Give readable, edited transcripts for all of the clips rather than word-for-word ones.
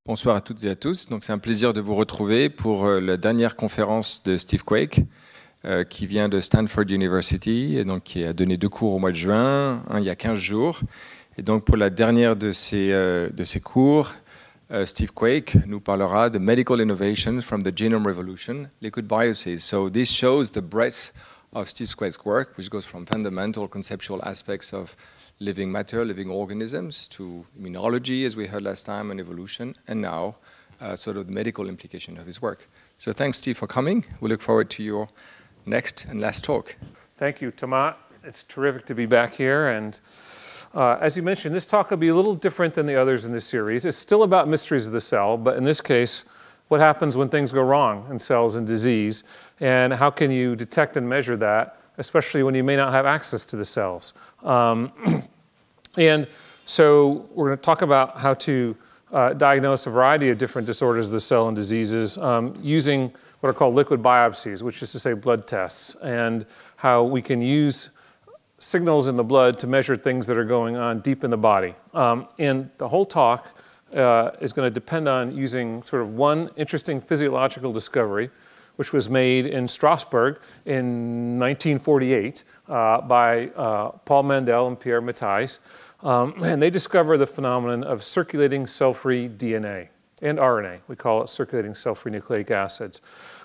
Bonsoir à toutes et à tous. Donc c'est un plaisir de vous retrouver pour la dernière conférence de Steve Quake, qui vient de Stanford University et donc qui a donné 2 cours au mois de juin, un il y a 15 jours. Et donc pour la dernière de ces cours, Steve Quake nous parlera de Medical Innovations from the Genome Revolution, liquid biopsies. So this shows the breadth of Steve Quake's work, which goes from fundamental conceptual aspects of living matter, living organisms, to immunology, as we heard last time, and evolution, and now sort of the medical implication of his work. So thanks, Steve, for coming. We look forward to your next and last talk. Thank you, Thomas. It's terrific to be back here. And as you mentioned, this talk will be a little different than the others in this series. It's still about mysteries of the cell, but in this case, what happens when things go wrong in cells and disease, and how can you detect and measure that, especially when you may not have access to the cells. And so we're going to talk about how to diagnose a variety of different disorders of the cell and diseases using what are called liquid biopsies, which is to say blood tests, and how we can use signals in the blood to measure things that are going on deep in the body. And the whole talk is going to depend on using sort of one interesting physiological discovery, which was made in Strasbourg in 1948 by Paul Mendel and Pierre Matthijs. And they discovered the phenomenon of circulating cell-free DNA and RNA. We call it circulating cell-free nucleic acids.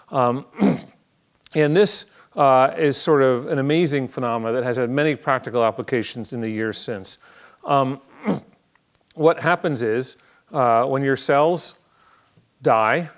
And this is sort of an amazing phenomenon that has had many practical applications in the years since. What happens is when your cells die,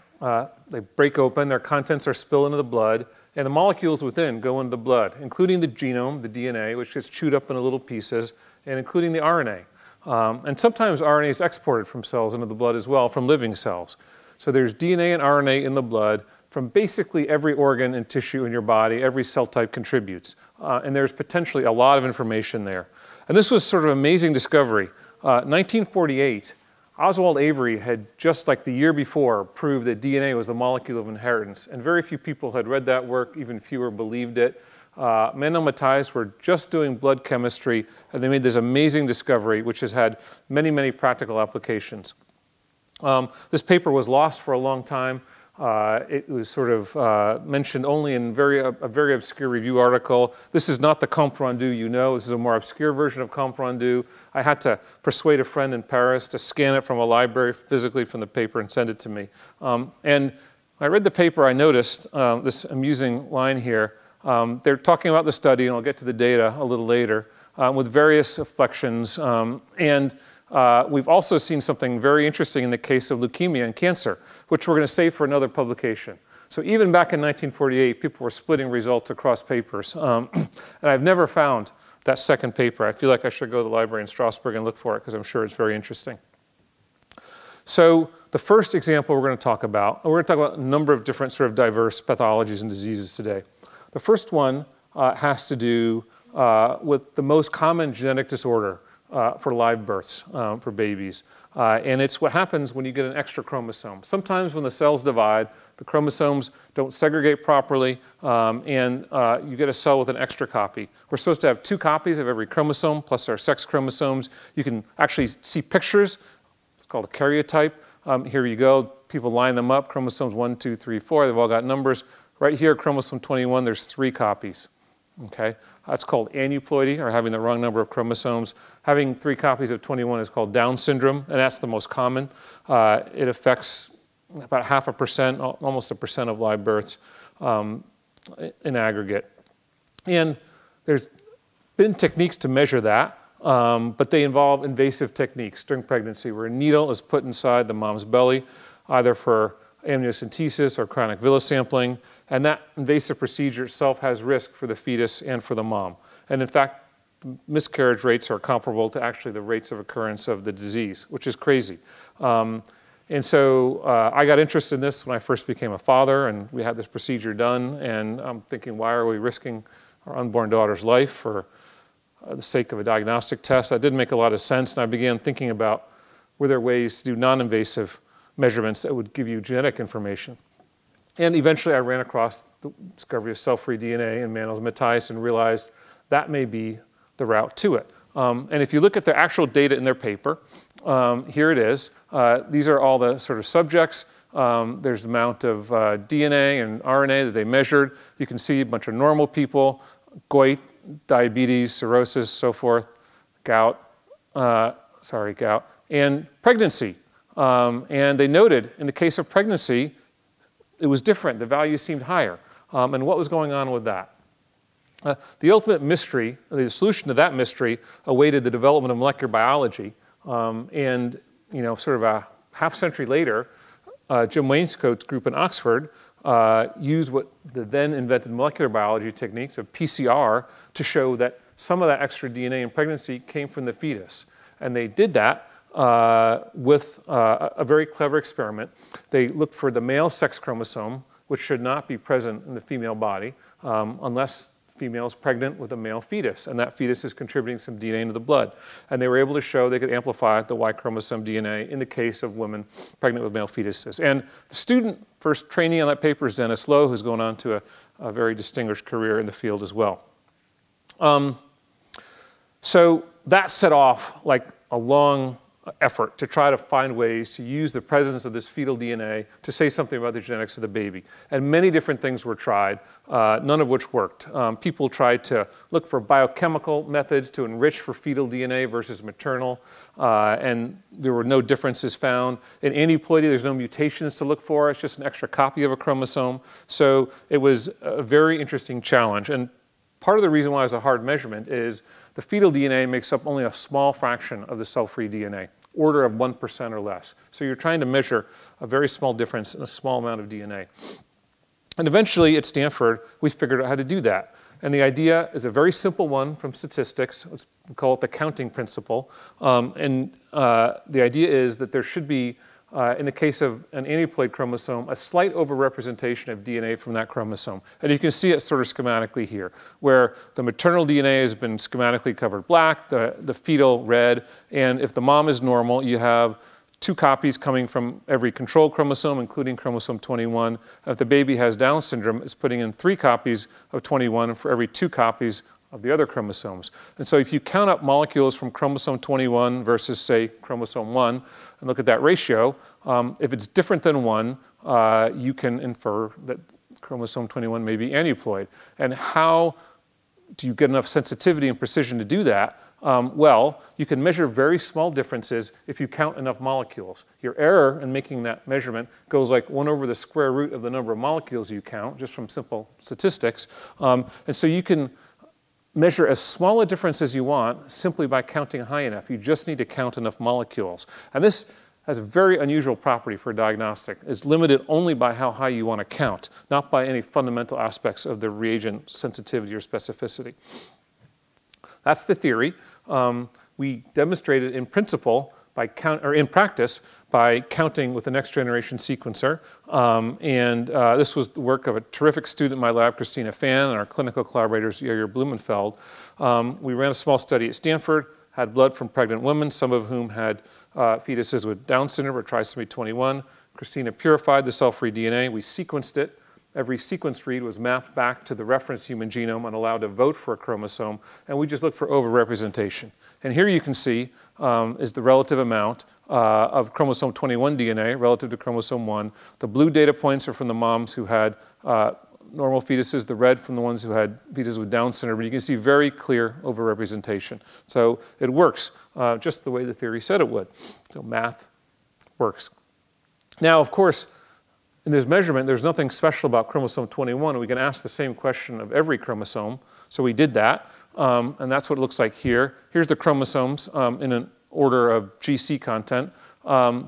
they break open, their contents are spilled into the blood, and the molecules within go into the blood, including the genome, the DNA, which gets chewed up into little pieces, and including the RNA. And sometimes RNA is exported from cells into the blood as well, from living cells. So there's DNA and RNA in the blood from basically every organ and tissue in your body. Every cell type contributes. And there's potentially a lot of information there. And this was sort of an amazing discovery. 1948, Oswald Avery had, just like the year before, proved that DNA was the molecule of inheritance. And very few people had read that work, even fewer believed it. Mendel and Matthijs were just doing blood chemistry, and they made this amazing discovery, which has had many, many practical applications. This paper was lost for a long time. It was sort of mentioned only in a very obscure review article. This is not the compte rendu you know. This is a more obscure version of compte rendu. I had to persuade a friend in Paris to scan it from a library physically from the paper and send it to me. And when I read the paper, I noticed this amusing line here. They're talking about the study, and I'll get to the data a little later, with various afflictions. We've also seen something very interesting in the case of leukemia and cancer, which we're going to save for another publication. So even back in 1948, people were splitting results across papers. And I've never found that second paper. I feel like I should go to the library in Strasbourg and look for it, because I'm sure it's very interesting. So the first example we're going to talk about, we're going to talk about a number of different sort of diverse pathologies and diseases today. The first one has to do with the most common genetic disorder for live births for babies. And it's what happens when you get an extra chromosome. Sometimes when the cells divide, the chromosomes don't segregate properly, and you get a cell with an extra copy. We're supposed to have 2 copies of every chromosome, plus our sex chromosomes. You can actually see pictures. It's called a karyotype. Here you go. People line them up. Chromosomes 1, 2, 3, 4. They've all got numbers. Right here, chromosome 21, there's 3 copies. Okay? That's called aneuploidy, or having the wrong number of chromosomes. Having 3 copies of 21 is called Down syndrome, and that's the most common. It affects about 0.5%, almost 1% of live births in aggregate. And there's been techniques to measure that, but they involve invasive techniques during pregnancy, where a needle is put inside the mom's belly, either for amniocentesis or chronic villus sampling, and that invasive procedure itself has risk for the fetus and for the mom. And in fact, miscarriage rates are comparable to actually the rates of occurrence of the disease, which is crazy. And so I got interested in this when I first became a father, and we had this procedure done, and I'm thinking, why are we risking our unborn daughter's life for the sake of a diagnostic test? That didn't make a lot of sense, and I began thinking about, were there ways to do non-invasive measurements that would give you genetic information? And eventually I ran across the discovery of cell-free DNA in Mendel and Matthijs and realized that may be the route to it. And if you look at the actual data in their paper, here it is. These are all the sort of subjects. There's the amount of DNA and RNA that they measured. You can see a bunch of normal people, gout, diabetes, cirrhosis, so forth, gout, and pregnancy. And they noted in the case of pregnancy, it was different. The values seemed higher. And what was going on with that? The ultimate mystery, the solution to that mystery, awaited the development of molecular biology. And sort of a half century later, Jim Wainscott's group in Oxford used what the then invented molecular biology techniques of PCR to show that some of that extra DNA in pregnancy came from the fetus. And they did that with a very clever experiment. They looked for the male sex chromosome, which should not be present in the female body unless the female is pregnant with a male fetus, and that fetus is contributing some DNA into the blood. And they were able to show they could amplify the Y chromosome DNA in the case of women pregnant with male fetuses. And the student first trainee on that paper is Dennis Lowe, who's going on to a very distinguished career in the field as well. So that set off like a long effort to try to find ways to use the presence of this fetal DNA to say something about the genetics of the baby. And many different things were tried, none of which worked. People tried to look for biochemical methods to enrich for fetal DNA versus maternal, and there were no differences found. In aneuploidy, there's no mutations to look for. It's just an extra copy of a chromosome. So it was a very interesting challenge. And part of the reason why it's a hard measurement is the fetal DNA makes up only a small fraction of the cell-free DNA, order of 1% or less. So you're trying to measure a very small difference in a small amount of DNA. And eventually at Stanford, we figured out how to do that. And the idea is a very simple one from statistics. Let's call it the counting principle. The idea is that there should be, in the case of an aneuploid chromosome, a slight overrepresentation of DNA from that chromosome. And you can see it sort of schematically here, where the maternal DNA has been schematically covered black, the fetal red, and if the mom is normal, you have 2 copies coming from every control chromosome, including chromosome 21. If the baby has Down syndrome, it's putting in 3 copies of 21 for every 2 copies of the other chromosomes. And so if you count up molecules from chromosome 21 versus, say, chromosome 1, and look at that ratio, if it's different than 1, you can infer that chromosome 21 may be aneuploid. And how do you get enough sensitivity and precision to do that? Well, you can measure very small differences if you count enough molecules. Your error in making that measurement goes like 1 over the square root of the number of molecules you count, just from simple statistics. And so you can measure as small a difference as you want simply by counting high enough. You just need to count enough molecules. And this has a very unusual property for a diagnostic. It's limited only by how high you want to count, not by any fundamental aspects of the reagent sensitivity or specificity. That's the theory. We demonstrated in principle in practice by counting with the next generation sequencer. This was the work of a terrific student in my lab, Christina Fan, and our clinical collaborators, Yair Blumenfeld. We ran a small study at Stanford, had blood from pregnant women, some of whom had fetuses with Down syndrome or trisomy 21. Christina purified the cell-free DNA. We sequenced it. Every sequence read was mapped back to the reference human genome and allowed to vote for a chromosome. And we just looked for overrepresentation. And here you can see is the relative amount of chromosome 21 DNA relative to chromosome 1. The blue data points are from the moms who had normal fetuses, the red from the ones who had fetuses with Down syndrome. But you can see very clear overrepresentation. So it works just the way the theory said it would. So math works. Now, of course, in this measurement, there's nothing special about chromosome 21. We can ask the same question of every chromosome. So we did that. And that's what it looks like here. Here's the chromosomes in an order of GC content.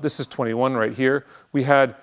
This is 21 right here. We had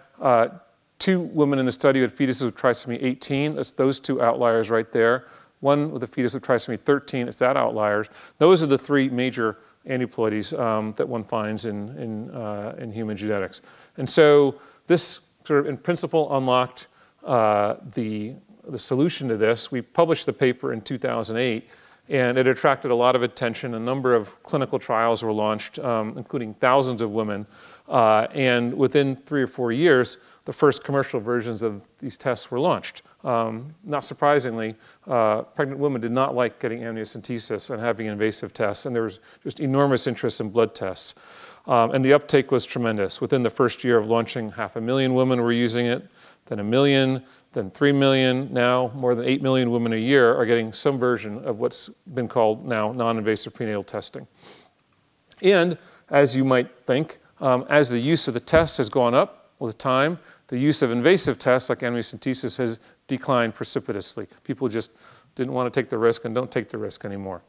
2 women in the study with fetuses with trisomy 18. That's those 2 outliers right there. One with a fetus with trisomy 13. It's that outliers. Those are the 3 major aneuploidies that one finds in human genetics. And so this sort of in principle unlocked the solution to this. We published the paper in 2008, and it attracted a lot of attention. A number of clinical trials were launched, including thousands of women. And within 3 or 4 years, the first commercial versions of these tests were launched. Not surprisingly, pregnant women did not like getting amniocentesis and having invasive tests, and there was just enormous interest in blood tests. And the uptake was tremendous. Within the first year of launching, 500,000 women were using it, then 1 million, then 3 million. Now more than 8 million women a year are getting some version of what's been called now non-invasive prenatal testing. And as you might think, as the use of the test has gone up with time, the use of invasive tests like amniocentesis has declined precipitously. People just didn't want to take the risk and don't take the risk anymore.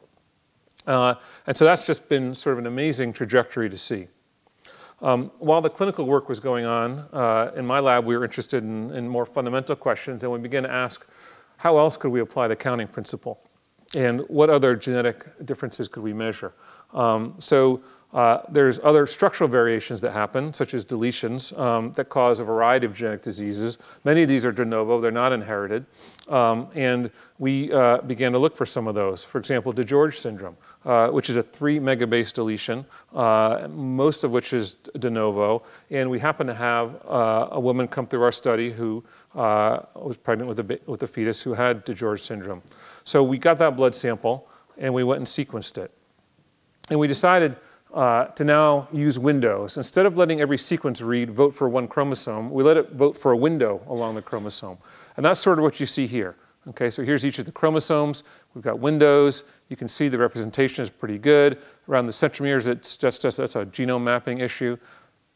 And so that's just been sort of an amazing trajectory to see. While the clinical work was going on, in my lab we were interested in more fundamental questions, and we began to ask, how else could we apply the counting principle? And what other genetic differences could we measure? There's other structural variations that happen, such as deletions, that cause a variety of genetic diseases. Many of these are de novo, they're not inherited. And we began to look for some of those. For example, DeGeorge syndrome, which is a 3 megabase deletion, most of which is de novo. And we happen to have a woman come through our study who was pregnant with a fetus who had DeGeorge syndrome. So we got that blood sample and we went and sequenced it. And we decided to now use windows. Instead of letting every sequence read vote for one chromosome, we let it vote for a window along the chromosome. And that's sort of what you see here. Okay, so here's each of the chromosomes. We've got windows. You can see the representation is pretty good. Around the centromeres, that's a genome mapping issue.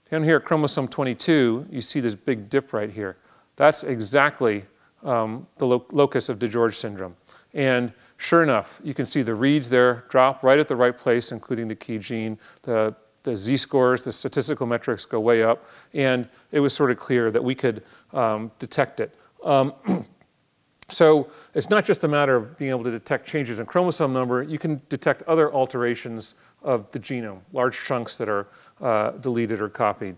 Down here at chromosome 22, you see this big dip right here. That's exactly the locus of DeGeorge syndrome. And sure enough, you can see the reads there drop right at the right place, including the key gene. The z-scores, the statistical metrics go way up. And it was sort of clear that we could detect it. So it's not just a matter of being able to detect changes in chromosome number. You can detect other alterations of the genome, large chunks that are deleted or copied.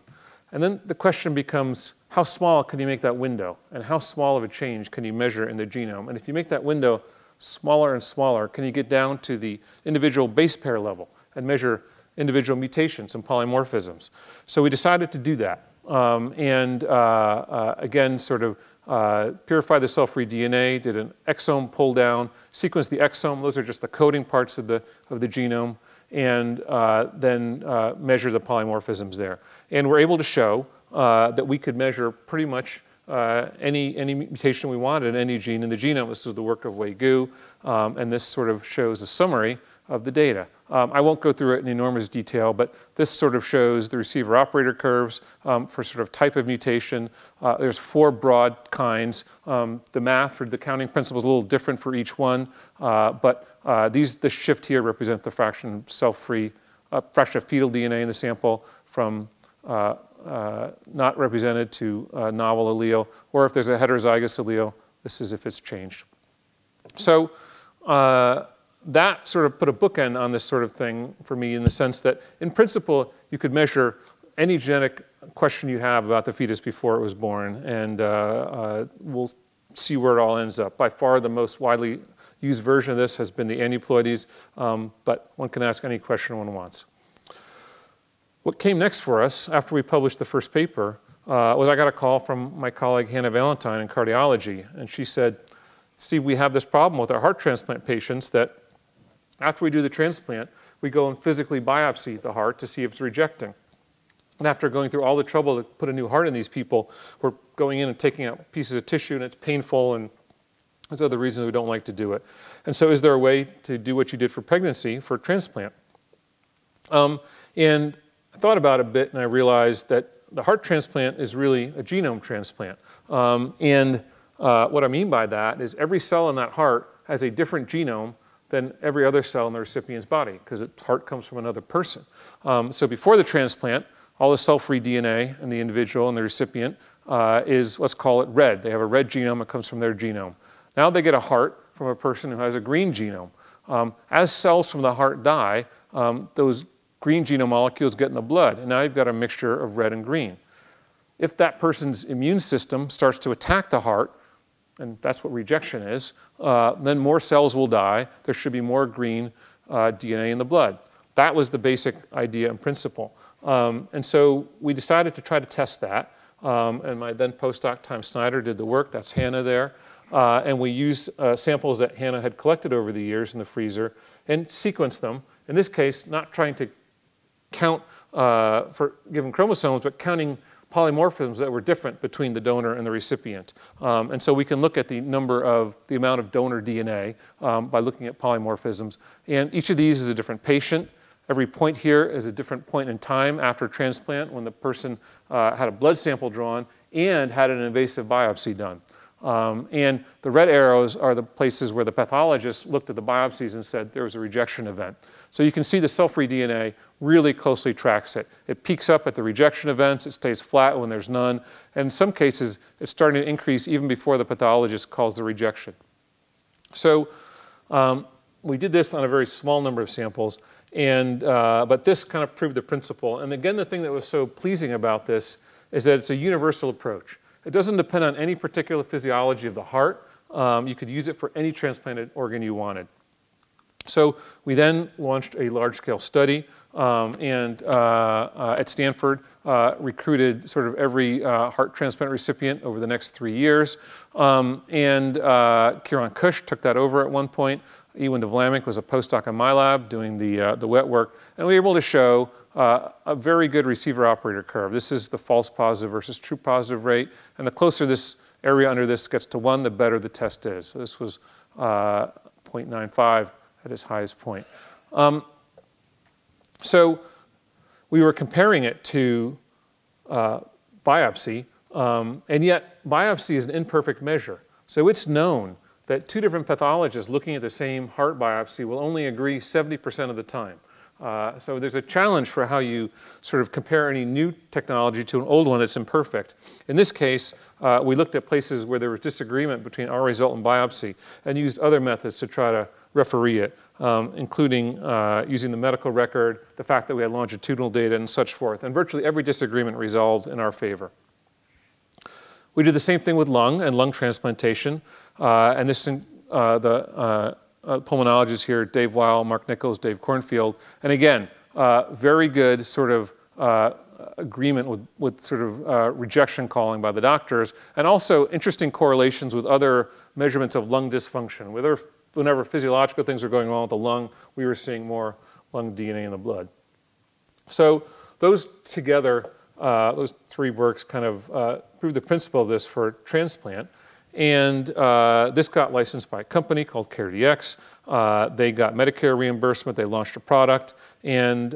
And then the question becomes, how small can you make that window? And how small of a change can you measure in the genome? And if you make that window smaller and smaller, can you get down to the individual base pair level and measure individual mutations and polymorphisms? So we decided to do that. Again, sort of purify the cell-free DNA, did an exome pull down, sequenced the exome. Those are just the coding parts of the genome, and then measure the polymorphisms there. And we're able to show that we could measure pretty much any mutation we wanted in any gene in the genome. This is the work of Wei Gu, and this sort of shows a summary of the data. I won't go through it in enormous detail, but this sort of shows the receiver operator curves for sort of type of mutation. There's 4 broad kinds. The math for the counting principle is a little different for each one, but this shift here represents the fraction of cell-free, fraction of fetal DNA in the sample from not represented to novel allele, or if there's a heterozygous allele, this is if it's changed. So that sort of put a bookend on this sort of thing for me in the sense that, in principle, you could measure any genetic question you have about the fetus before it was born, and we'll see where it all ends up. By far, the most widely used version of this has been the aneuploidies, but one can ask any question one wants. What came next for us after we published the first paper was I got a call from my colleague Hannah Valentine in cardiology, and she said, Steve, we have this problem with our heart transplant patients that after we do the transplant, we go and physically biopsy the heart to see if it's rejecting. And after going through all the trouble to put a new heart in these people, we're going in and taking out pieces of tissue, and it's painful, and there's other reasons we don't like to do it. And so is there a way to do what you did for pregnancy for transplant? And I thought about it a bit, and I realized that the heart transplant is really a genome transplant. What I mean by that is every cell in that heart has a different genome than every other cell in the recipient's body, because the heart comes from another person. So before the transplant, all the cell-free DNA in the individual and the recipient is, let's call it red. They have a red genome that comes from their genome. Now they get a heart from a person who has a green genome. As cells from the heart die, those green genome molecules get in the blood, and now you've got a mixture of red and green. If that person's immune system starts to attack the heart, and that's what rejection is, then more cells will die. There should be more green DNA in the blood. That was the basic idea and principle. And so we decided to try to test that. And my then postdoc, Tom Snyder, did the work. That's Hannah there. And we used samples that Hannah had collected over the years in the freezer and sequenced them. In this case, not trying to count for given chromosomes, but counting polymorphisms that were different between the donor and the recipient. And so we can look at the amount of donor DNA by looking at polymorphisms. And each of these is a different patient. Every point here is a different point in time after transplant when the person had a blood sample drawn and had an invasive biopsy done. And the red arrows are the places where the pathologist looked at the biopsies and said there was a rejection event. So you can see the cell-free DNA really closely tracks it. It peaks up at the rejection events, it stays flat when there's none, and in some cases it's starting to increase even before the pathologist calls the rejection. So we did this on a very small number of samples, and, but this kind of proved the principle. And again, the thing that was so pleasing about this is that it's a universal approach. It doesn't depend on any particular physiology of the heart. You could use it for any transplanted organ you wanted. So we then launched a large-scale study and at Stanford recruited sort of every heart transplant recipient over the next 3 years. And Kieran Kush took that over at one point. Ewan DeVlamink was a postdoc in my lab doing the wet work. And we were able to show a very good receiver-operator curve. This is the false positive versus true positive rate. And the closer this area under this gets to 1, the better the test is. So this was 0.95 at its highest point. So we were comparing it to biopsy, and yet biopsy is an imperfect measure. So it's known that 2 different pathologists looking at the same heart biopsy will only agree 70% of the time. So there's a challenge for how you sort of compare any new technology to an old one that's imperfect. In this case, we looked at places where there was disagreement between our result and biopsy and used other methods to try to referee it, including using the medical record, the fact that we had longitudinal data and such forth. And virtually every disagreement resolved in our favor. We did the same thing with lung and lung transplantation. And this, the pulmonologists here, Dave Weil, Mark Nichols, Dave Cornfield. And again, very good sort of agreement with sort of rejection calling by the doctors, and also interesting correlations with other measurements of lung dysfunction. Whenever physiological things were going on with the lung, we were seeing more lung DNA in the blood. So those together, those 3 works kind of prove the principle of this for transplant. And this got licensed by a company called CareDx. They got Medicare reimbursement. They launched a product. And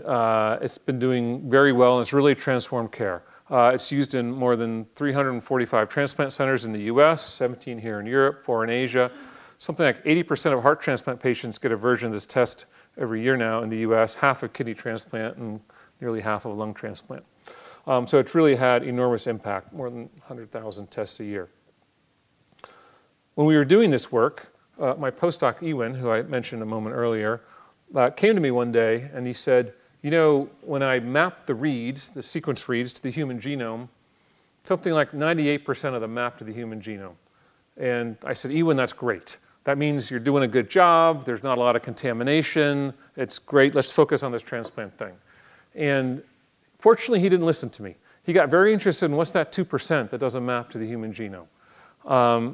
it's been doing very well, and it's really transformed care. It's used in more than 345 transplant centers in the US, 17 here in Europe, 4 in Asia. Something like 80% of heart transplant patients get a version of this test every year now in the US, half of kidney transplant and nearly half of lung transplant. So it's really had enormous impact, more than 100,000 tests a year. When we were doing this work, my postdoc Ewan, who I mentioned a moment earlier, came to me one day and he said, you know, when I mapped the reads, the sequence reads to the human genome, something like 98% of them map to the human genome. And I said, Ewan, that's great. That means you're doing a good job. There's not a lot of contamination. It's great. Let's focus on this transplant thing. And fortunately, he didn't listen to me. He got very interested in what's that 2% that doesn't map to the human genome.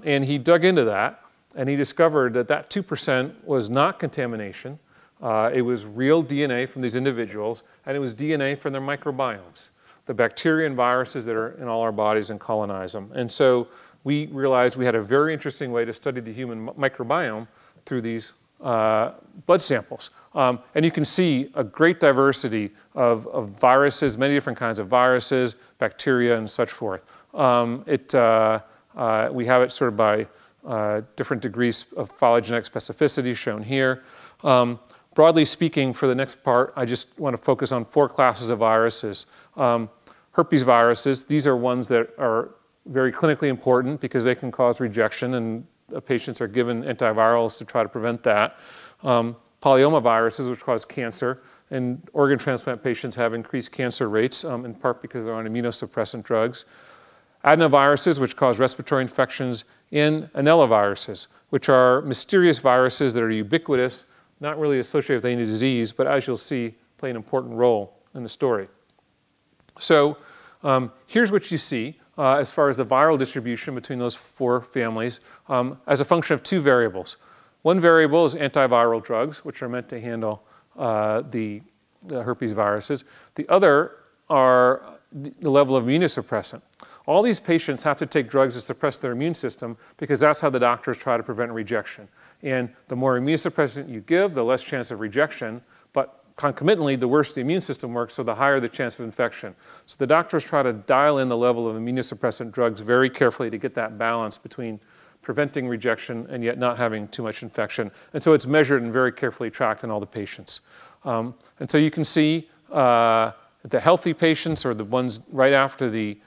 And he dug into that, and he discovered that that 2% was not contamination. It was real DNA from these individuals, and it was DNA from their microbiomes, the bacteria and viruses that are in all our bodies and colonize them. And so we realized we had a very interesting way to study the human microbiome through these blood samples. And you can see a great diversity of viruses, many different kinds of viruses, bacteria, and such forth. We have it sort of by different degrees of phylogenetic specificity shown here. Broadly speaking, for the next part, I just want to focus on 4 classes of viruses. Herpes viruses, these are ones that are very clinically important because they can cause rejection, and patients are given antivirals to try to prevent that. Polyoma viruses, which cause cancer, and organ transplant patients have increased cancer rates, in part because they're on immunosuppressant drugs. Adenoviruses, which cause respiratory infections, and anelloviruses, which are mysterious viruses that are ubiquitous, not really associated with any disease, but as you'll see, play an important role in the story. So here's what you see as far as the viral distribution between those 4 families as a function of 2 variables. One variable is antiviral drugs, which are meant to handle the herpes viruses. The other are the level of immunosuppressant. All these patients have to take drugs to suppress their immune system because that's how the doctors try to prevent rejection. And the more immunosuppressant you give, the less chance of rejection, but concomitantly, the worse the immune system works, so the higher the chance of infection. So the doctors try to dial in the level of immunosuppressant drugs very carefully to get that balance between preventing rejection and yet not having too much infection. And so it's measured and very carefully tracked in all the patients. And so you can see the healthy patients, or the ones right after the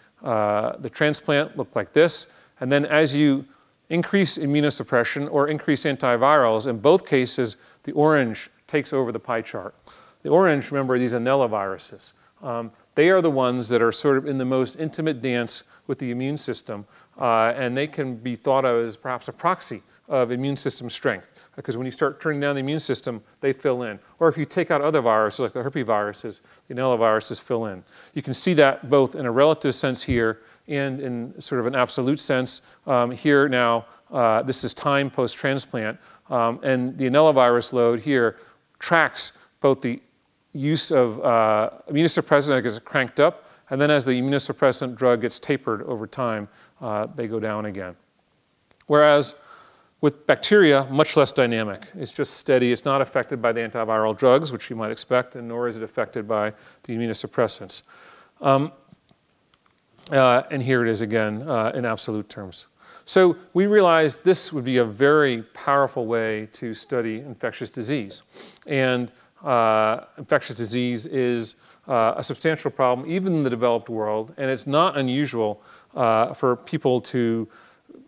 transplant, look like this. And then as you increase immunosuppression or increase antivirals, in both cases, the orange takes over the pie chart. The orange, remember, are these viruses. They are the ones that are sort of in the most intimate dance with the immune system, and they can be thought of as perhaps a proxy of immune system strength, because when you start turning down the immune system, they fill in. Or if you take out other viruses, like the herpes viruses, the viruses fill in. You can see that both in a relative sense here and in sort of an absolute sense. Here now, this is time post-transplant, and the virus load here tracks both the use of immunosuppressant that gets cranked up, and then as the immunosuppressant drug gets tapered over time, they go down again. Whereas with bacteria, much less dynamic. It's just steady. It's not affected by the antiviral drugs, which you might expect, and nor is it affected by the immunosuppressants. And here it is again in absolute terms. So we realized this would be a very powerful way to study infectious disease. And infectious disease is a substantial problem, even in the developed world, and it's not unusual for people to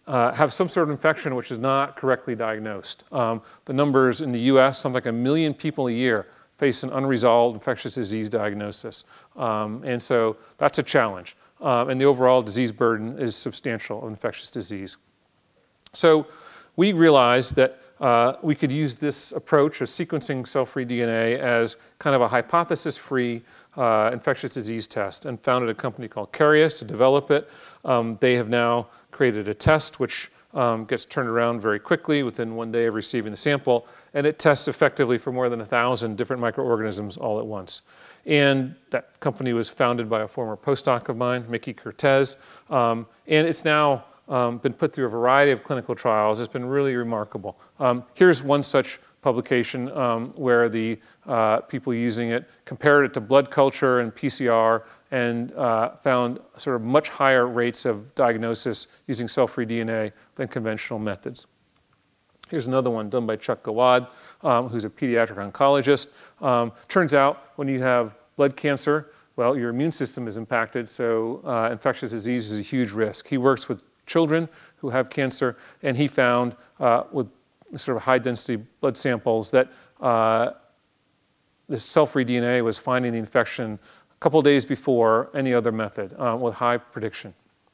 have some sort of infection which is not correctly diagnosed. The numbers in the US, something like 1 million people a year face an unresolved infectious disease diagnosis. And so that's a challenge. And the overall disease burden is substantial of infectious disease. So we realized that we could use this approach of sequencing cell-free DNA as kind of a hypothesis-free infectious disease test, and founded a company called Collège to develop it. They have now created a test which gets turned around very quickly within 1 day of receiving the sample, and it tests effectively for more than 1,000 different microorganisms all at once. And that company was founded by a former postdoc of mine, Mickey Cortez, and it's now been put through a variety of clinical trials. It's been really remarkable. Here's one such publication where the people using it compared it to blood culture and PCR and found sort of much higher rates of diagnosis using cell-free DNA than conventional methods. Here's another one done by Chuck Gawad, who's a pediatric oncologist. Turns out when you have blood cancer, well, your immune system is impacted, so infectious disease is a huge risk. He works with children who have cancer, and he found with sort of high-density blood samples that this cell-free DNA was finding the infection a couple days before any other method with high prediction.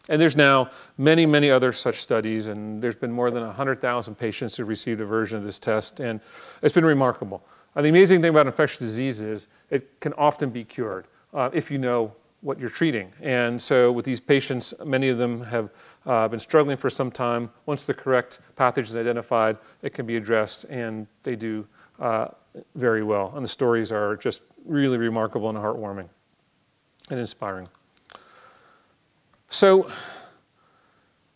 And there's now many, many other such studies, and there's been more than 100,000 patients who received a version of this test, and it's been remarkable. And the amazing thing about infectious disease is it can often be cured if you know what you're treating. And so with these patients, many of them have been struggling for some time. Once the correct pathogen is identified, it can be addressed, and they do very well. And the stories are just really remarkable and heartwarming and inspiring. So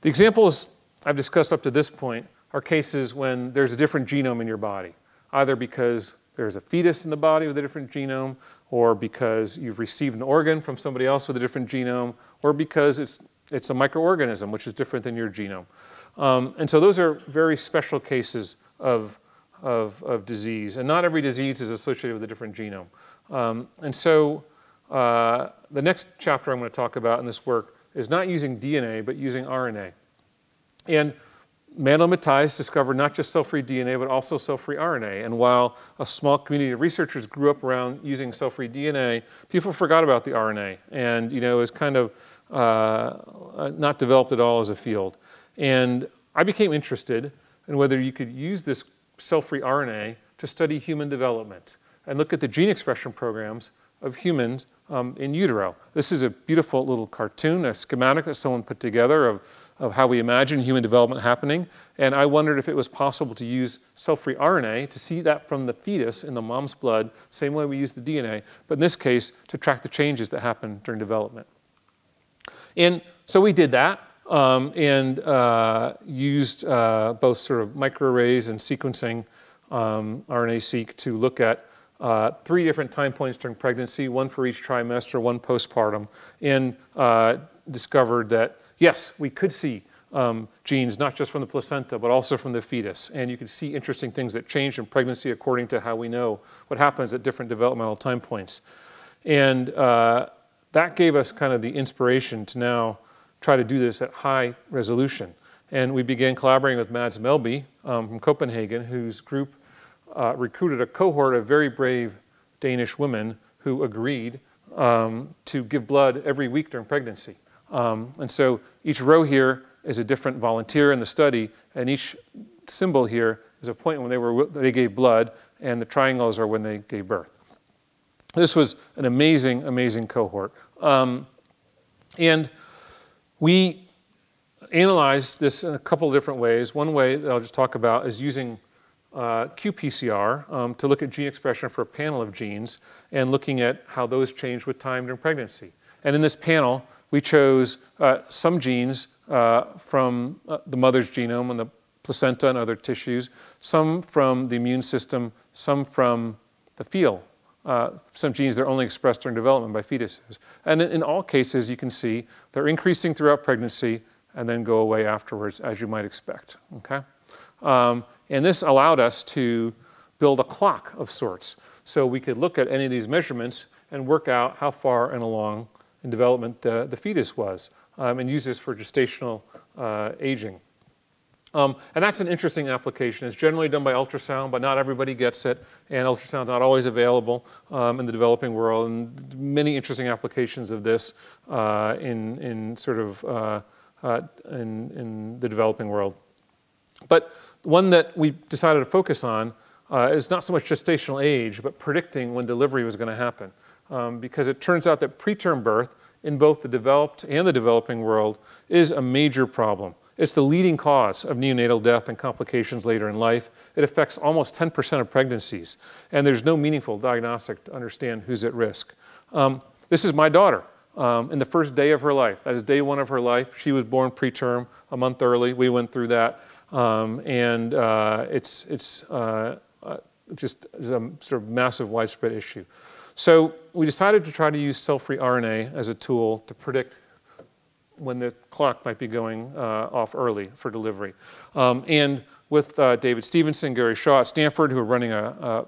the examples I've discussed up to this point are cases when there's a different genome in your body, either because there's a fetus in the body with a different genome, or because you've received an organ from somebody else with a different genome, or because it's a microorganism which is different than your genome. And so those are very special cases of disease, and not every disease is associated with a different genome. And so the next chapter I'm going to talk about in this work is not using DNA, but using RNA. And Mandel and Matthijs discovered not just cell-free DNA, but also cell-free RNA. And while a small community of researchers grew up around using cell-free DNA, people forgot about the RNA. And it was kind of not developed at all as a field. And I became interested in whether you could use this cell-free RNA to study human development and look at the gene expression programs of humans in utero. This is a beautiful little cartoon, a schematic that someone put together of of how we imagine human development happening. And I wondered if it was possible to use cell-free RNA to see that from the fetus in the mom's blood, same way we use the DNA, but in this case, to track the changes that happen during development. And so we did that and used both sort of microarrays and sequencing, RNA-seq, to look at 3 different time points during pregnancy, 1 for each trimester, 1 postpartum, and discovered that, yes, we could see genes not just from the placenta, but also from the fetus. And you could see interesting things that change in pregnancy according to how we know what happens at different developmental time points. And that gave us kind of the inspiration to now try to do this at high resolution. And we began collaborating with Mads Melby from Copenhagen, whose group recruited a cohort of very brave Danish women who agreed to give blood every week during pregnancy. And so each row here is a different volunteer in the study, and each symbol here is a point when they gave blood, and the triangles are when they gave birth. This was an amazing, amazing cohort. And we analyzed this in a couple of different ways. One way that I'll just talk about is using qPCR to look at gene expression for a panel of genes and looking at how those change with time during pregnancy. And in this panel, we chose some genes from the mother's genome and the placenta and other tissues, some from the immune system, some from the fetal. Some genes that are only expressed during development by fetuses. And in all cases, you can see they're increasing throughout pregnancy and then go away afterwards, as you might expect. Okay? And this allowed us to build a clock of sorts. So we could look at any of these measurements and work out how far and along in development the fetus was, and use this for gestational aging. And that's an interesting application. It's generally done by ultrasound, but not everybody gets it, and ultrasound's not always available in the developing world. And many interesting applications of this in the developing world. But one that we decided to focus on is not so much gestational age, but predicting when delivery was going to happen. Because it turns out that preterm birth in both the developed and the developing world is a major problem. It's the leading cause of neonatal death and complications later in life. It affects almost 10% of pregnancies, and there's no meaningful diagnostic to understand who's at risk. This is my daughter in the first day of her life. That is day 1 of her life. She was born preterm, a month early. We went through that, and it's just a sort of massive, widespread issue. So we decided to try to use cell-free RNA as a tool to predict when the clock might be going off early for delivery. And with David Stevenson, Gary Shaw at Stanford, who are running a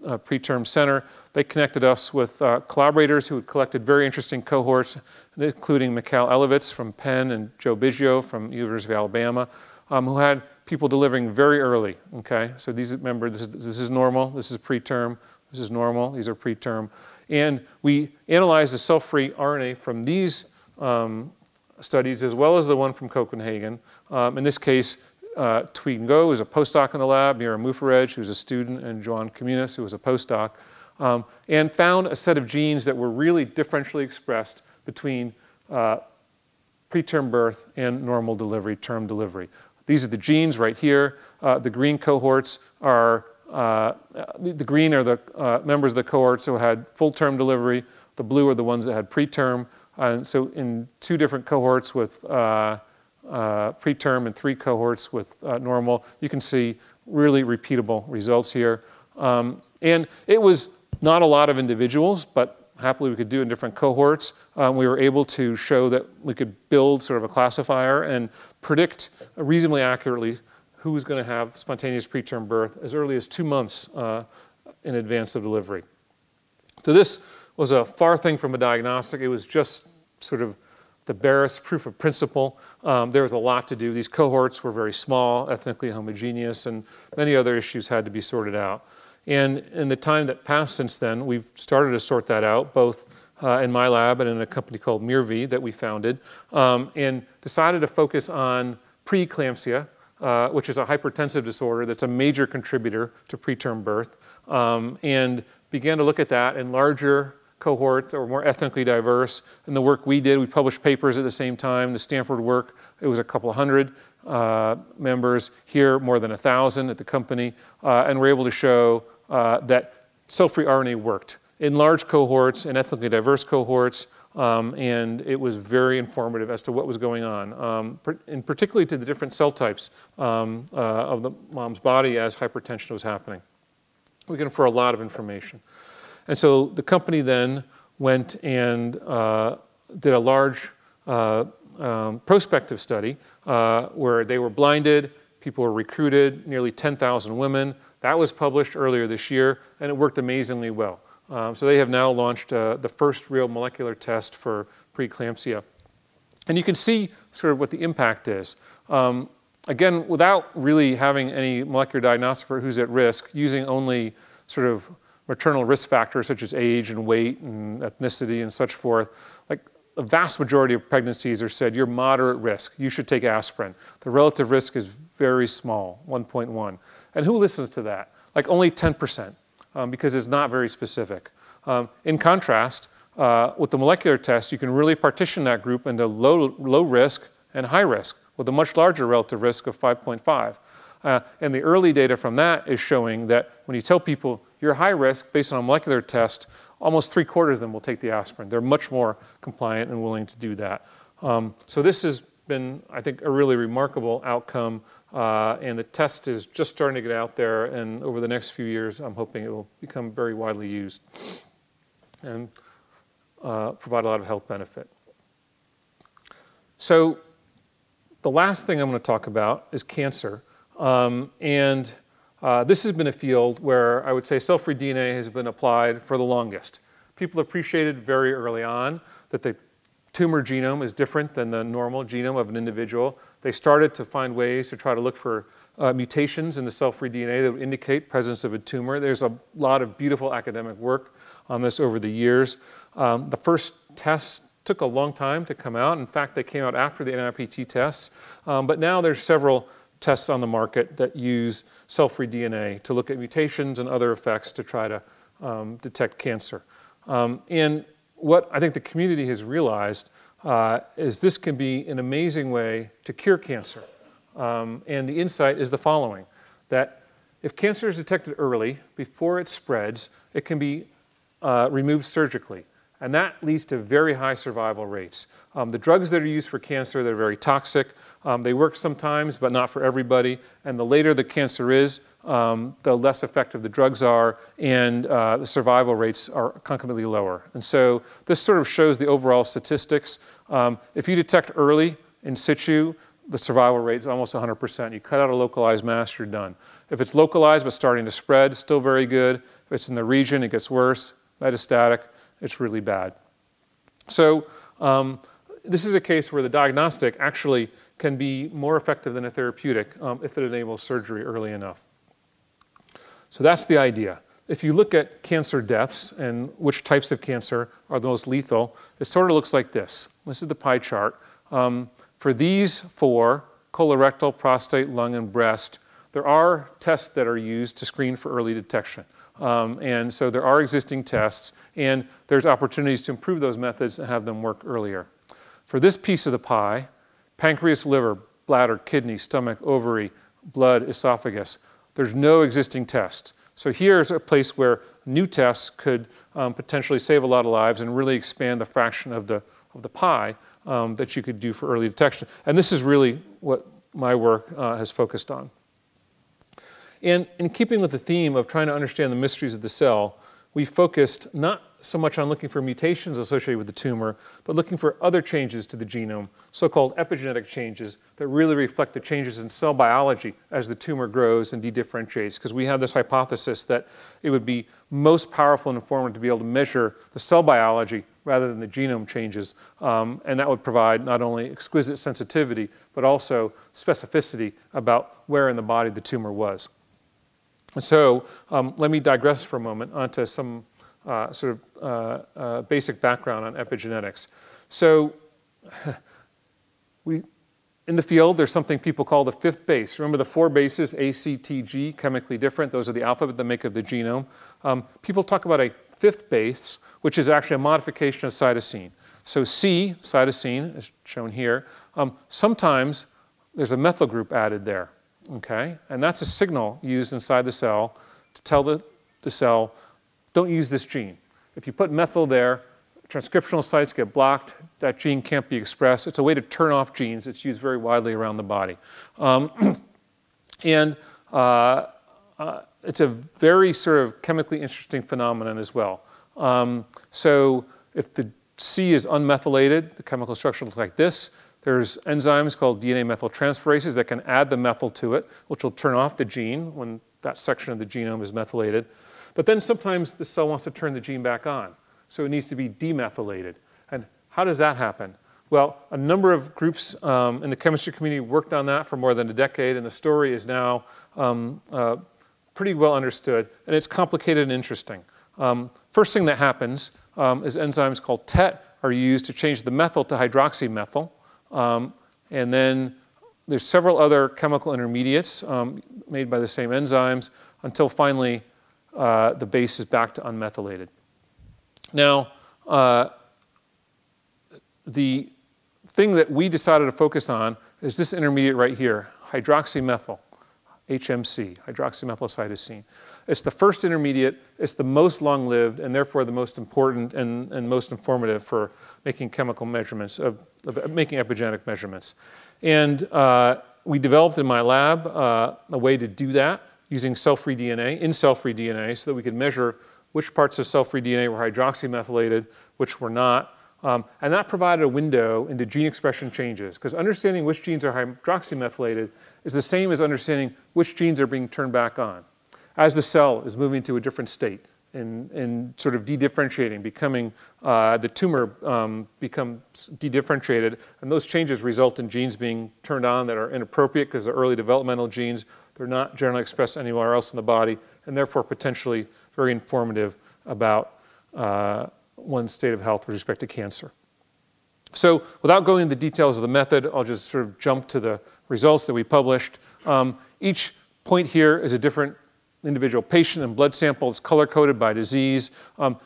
preterm center, they connected us with collaborators who had collected very interesting cohorts, including Mikhail Elevitz from Penn and Joe Biggio from University of Alabama, who had people delivering very early. Okay, so remember, this is normal, this is preterm, this is normal, these are preterm. And we analyzed the cell-free RNA from these studies, as well as the one from Copenhagen. In this case, Thuy Ngo is a postdoc in the lab, Mira Mufarej, who's a student, and Joan Communis, who was a postdoc, and found a set of genes that were really differentially expressed between preterm birth and normal delivery, term delivery. These are the genes right here. The green cohorts are, the green are the members of the cohorts who had full-term delivery. The blue are the ones that had preterm. And so in 2 different cohorts with preterm and 3 cohorts with normal, you can see really repeatable results here. And it was not a lot of individuals, but happily we could do it in different cohorts. We were able to show that we could build sort of a classifier and predict reasonably accurately who was going to have spontaneous preterm birth as early as 2 months in advance of delivery. So this was a far thing from a diagnostic. It was just sort of the barest proof of principle. There was a lot to do. These cohorts were very small, ethnically homogeneous, and many other issues had to be sorted out. And in the time that passed since then, we've started to sort that out, both in my lab and in a company called MIRV that we founded, and decided to focus on preeclampsia, which is a hypertensive disorder that's a major contributor to preterm birth, and began to look at that in larger cohorts that were more ethnically diverse. In the work we did, we published papers at the same time. The Stanford work, it was a couple hundred members. Here, more than 1,000 at the company. And we're able to show that cell-free RNA worked in large cohorts and ethnically diverse cohorts. And it was very informative as to what was going on, and particularly to the different cell types of the mom's body as hypertension was happening. We can infer a lot of information. And so the company then went and did a large prospective study where they were blinded, people were recruited, nearly 10,000 women. That was published earlier this year, and it worked amazingly well. So they have now launched the first real molecular test for preeclampsia. And you can see sort of what the impact is. Again, without really having any molecular diagnostic for who's at risk, using only sort of maternal risk factors such as age and weight and ethnicity and such forth, like the vast majority of pregnancies are said, you're moderate risk, you should take aspirin. The relative risk is very small, 1.1. And who listens to that? Like only 10%. Because it's not very specific. In contrast, with the molecular test, you can really partition that group into low risk and high risk with a much larger relative risk of 5.5. And the early data from that is showing that when you tell people you're high risk based on a molecular test, almost 3/4 of them will take the aspirin. They're much more compliant and willing to do that. So this has been, I think, a really remarkable outcome. And the test is just starting to get out there, and over the next few years, I'm hoping it will become very widely used and provide a lot of health benefit. So the last thing I'm going to talk about is cancer. This has been a field where I would say cell-free DNA has been applied for the longest. People appreciated very early on that the tumor genome is different than the normal genome of an individual. They started to find ways to try to look for mutations in the cell-free DNA that would indicate presence of a tumor. There's a lot of beautiful academic work on this over the years. The first tests took a long time to come out. In fact, they came out after the NIPT tests. But now there's several tests on the market that use cell-free DNA to look at mutations and other effects to try to detect cancer. And what I think the community has realized is this can be an amazing way to cure cancer. And the insight is the following, that if cancer is detected early, before it spreads, it can be removed surgically. And that leads to very high survival rates. The drugs that are used for cancer, they're very toxic. They work sometimes, but not for everybody. And the later the cancer is, the less effective the drugs are, and the survival rates are concomitantly lower. And so this sort of shows the overall statistics. If you detect early in situ, the survival rate is almost 100%. You cut out a localized mass, you're done. If it's localized but starting to spread, still very good. If it's in the region, it gets worse. Metastatic, it's really bad. So this is a case where the diagnostic actually can be more effective than a therapeutic if it enables surgery early enough. So that's the idea. If you look at cancer deaths and which types of cancer are the most lethal, it sort of looks like this. This is the pie chart. For these four, colorectal, prostate, lung, and breast, there are tests that are used to screen for early detection. And so there are existing tests, and there's opportunities to improve those methods and have them work earlier. For this piece of the pie, pancreas, liver, bladder, kidney, stomach, ovary, blood, esophagus, there's no existing test. So here's a place where new tests could potentially save a lot of lives and really expand the fraction of the pie that you could do for early detection. And this is really what my work has focused on. And in keeping with the theme of trying to understand the mysteries of the cell, we focused not so much on looking for mutations associated with the tumor, but looking for other changes to the genome, so-called epigenetic changes that really reflect the changes in cell biology as the tumor grows and dedifferentiates, because we have this hypothesis that it would be most powerful and informative to be able to measure the cell biology rather than the genome changes, and that would provide not only exquisite sensitivity, but also specificity about where in the body the tumor was. And so let me digress for a moment onto some basic background on epigenetics. So in the field, there's something people call the fifth base. Remember the four bases, A, C, T, G, chemically different. Those are the alphabet that make up the genome. People talk about a fifth base, which is actually a modification of cytosine. So C, cytosine, is shown here. Sometimes there's a methyl group added there, okay? And that's a signal used inside the cell to tell the cell, don't use this gene. If you put methyl there, transcriptional sites get blocked, that gene can't be expressed. It's a way to turn off genes. It's used very widely around the body. It's a very sort of chemically interesting phenomenon as well. So if the C is unmethylated, the chemical structure looks like this. There's enzymes called DNA methyltransferases that can add the methyl to it, which will turn off the gene when that section of the genome is methylated. But then sometimes the cell wants to turn the gene back on. So it needs to be demethylated. And how does that happen? Well, a number of groups in the chemistry community worked on that for more than a decade, and the story is now pretty well understood, and it's complicated and interesting. First thing that happens is enzymes called TET are used to change the methyl to hydroxymethyl. And then there's several other chemical intermediates made by the same enzymes until finally the base is back to unmethylated. Now, the thing that we decided to focus on is this intermediate right here, hydroxymethyl, HMC, hydroxymethylcytosine. It's the first intermediate, it's the most long-lived, and therefore the most important and most informative for making chemical measurements, making epigenetic measurements. And we developed in my lab a way to do that using cell-free DNA, in cell-free DNA, so that we could measure which parts of cell-free DNA were hydroxymethylated, which were not. And that provided a window into gene expression changes, because understanding which genes are hydroxymethylated is the same as understanding which genes are being turned back on. As the cell is moving to a different state and sort of dedifferentiating, becoming, the tumor becomes dedifferentiated, and those changes result in genes being turned on that are inappropriate because they're early developmental genes. They're not generally expressed anywhere else in the body, and therefore potentially very informative about one's state of health with respect to cancer. So without going into the details of the method, I'll just sort of jump to the results that we published. Each point here is a different individual patient and blood sample. It's color-coded by disease.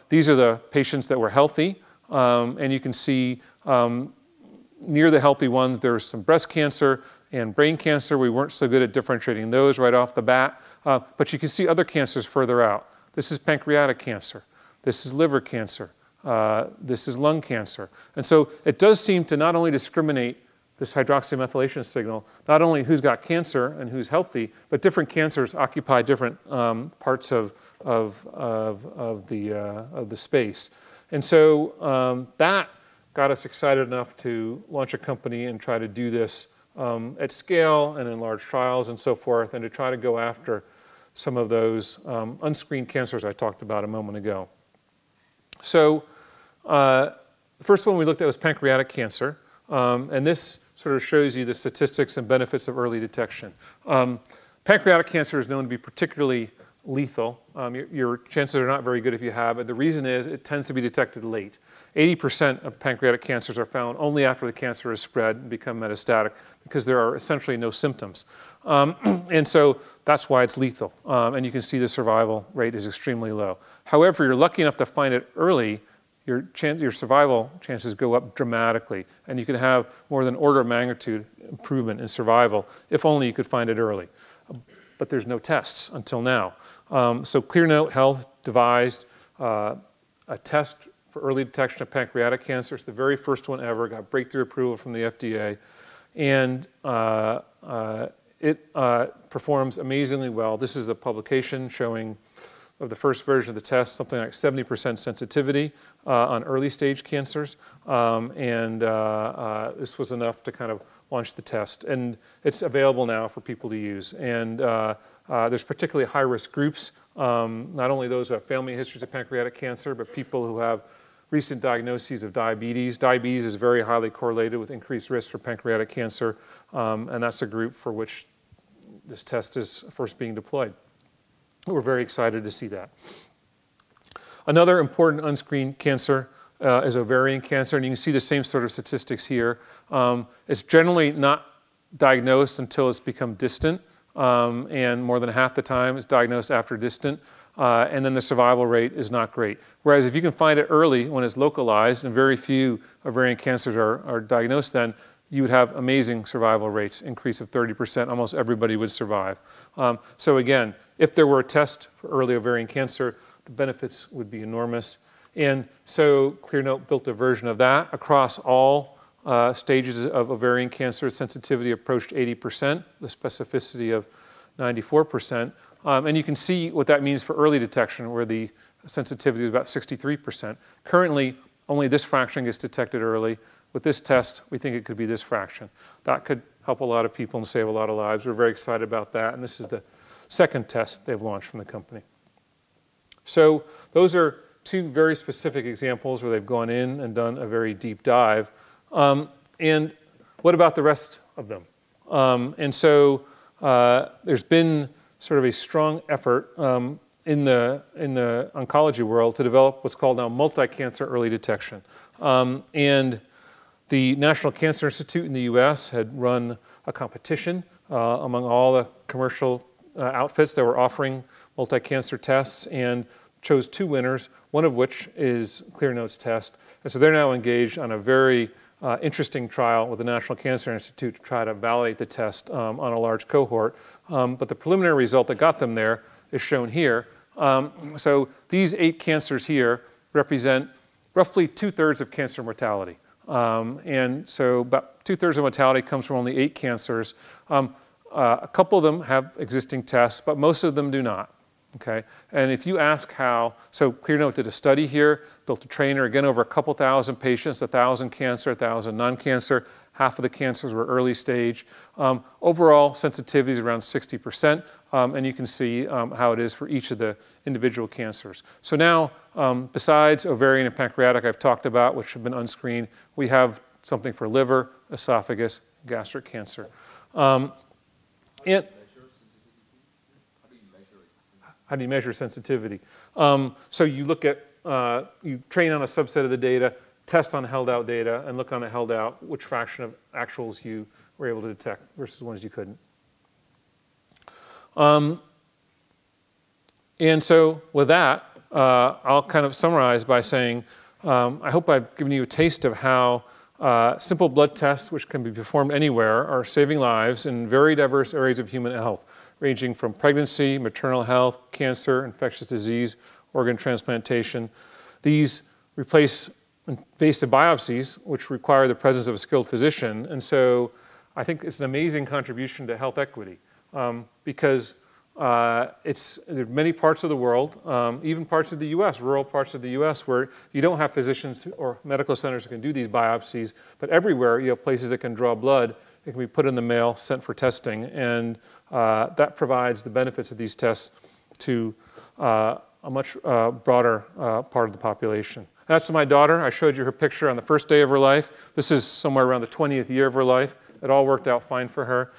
These are the patients that were healthy. And you can see near the healthy ones, there was some breast cancer and brain cancer. We weren't so good at differentiating those right off the bat. But you can see other cancers further out. This is pancreatic cancer. This is liver cancer. This is lung cancer. And so it does seem to not only discriminate this hydroxymethylation signal, not only who's got cancer and who's healthy, but different cancers occupy different parts of the space. And so that got us excited enough to launch a company and try to do this at scale and in large trials and so forth, and to try to go after some of those unscreened cancers I talked about a moment ago. So the first one we looked at was pancreatic cancer, and this sort of shows you the statistics and benefits of early detection. Pancreatic cancer is known to be particularly lethal. Your chances are not very good if you have it. The reason is it tends to be detected late. 80% of pancreatic cancers are found only after the cancer has spread and become metastatic, because there are essentially no symptoms. And so that's why it's lethal. And you can see the survival rate is extremely low. However, you're lucky enough to find it early, your survival chances go up dramatically, and you can have more than order of magnitude improvement in survival if only you could find it early. But there's no tests until now. So ClearNote Health devised a test for early detection of pancreatic cancer. It's the very first one ever, got breakthrough approval from the FDA, and it performs amazingly well. This is a publication showing of the first version of the test, something like 70% sensitivity on early stage cancers. This was enough to kind of launch the test. And it's available now for people to use. And there's particularly high-risk groups, not only those who have family histories of pancreatic cancer, but people who have recent diagnoses of diabetes. Diabetes is very highly correlated with increased risk for pancreatic cancer. And that's a group for which this test is first being deployed. We're very excited to see that. Another important unscreened cancer is ovarian cancer, and you can see the same sort of statistics here. It's generally not diagnosed until it's become distant, and more than half the time it's diagnosed after distant. and then the survival rate is not great. Whereas if you can find it early when it's localized and very few ovarian cancers are diagnosed then, you would have amazing survival rates, increase of 30%. Almost everybody would survive. So again, if there were a test for early ovarian cancer, the benefits would be enormous. And so ClearNote built a version of that across all stages of ovarian cancer. Sensitivity approached 80%, the specificity of 94%. And you can see what that means for early detection, where the sensitivity is about 63%. Currently, only this fraction gets detected early. With this test, we think it could be this fraction. That could help a lot of people and save a lot of lives. We're very excited about that. And this is the second test they've launched from the company. So those are two very specific examples where they've gone in and done a very deep dive. And what about the rest of them? And so there's been sort of a strong effort in the oncology world to develop what's called now multi-cancer early detection. And the National Cancer Institute in the US had run a competition among all the commercial outfits that were offering multi-cancer tests and chose two winners, one of which is ClearNote's test. And so they're now engaged on a very interesting trial with the National Cancer Institute to try to validate the test on a large cohort. But the preliminary result that got them there is shown here. So these 8 cancers here represent roughly 2/3 of cancer mortality. And so about 2/3 of mortality comes from only 8 cancers. A couple of them have existing tests, but most of them do not. Okay, and if you ask how, so ClearNote did a study here, built a trainer, again over a couple thousand patients, 1,000 cancer, 1,000 non-cancer, half of the cancers were early stage. Overall sensitivity is around 60%, and you can see how it is for each of the individual cancers. So now, besides ovarian and pancreatic I've talked about, which have been unscreened, we have something for liver, esophagus, gastric cancer. How do you measure sensitivity? So you look at, you train on a subset of the data, test on held out data, and look on the held out which fraction of actuals you were able to detect versus the ones you couldn't. And so with that, I'll kind of summarize by saying, I hope I've given you a taste of how simple blood tests, which can be performed anywhere, are saving lives in very diverse areas of human health, ranging from pregnancy, maternal health, cancer, infectious disease, organ transplantation. These replace invasive biopsies, which require the presence of a skilled physician. And so I think it's an amazing contribution to health equity because there are many parts of the world, even parts of the US, rural parts of the US, where you don't have physicians or medical centers that can do these biopsies, but everywhere you have places that can draw blood. It can be put in the mail, sent for testing, and that provides the benefits of these tests to a much broader part of the population. That's to my daughter. I showed you her picture on the first day of her life. This is somewhere around the 20th year of her life. It all worked out fine for her,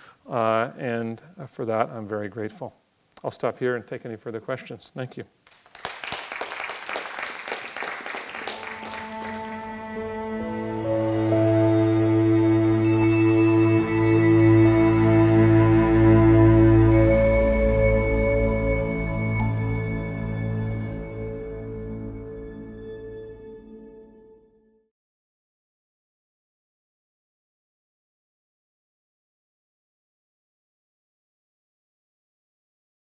and for that, I'm very grateful. I'll stop here and take any further questions. Thank you.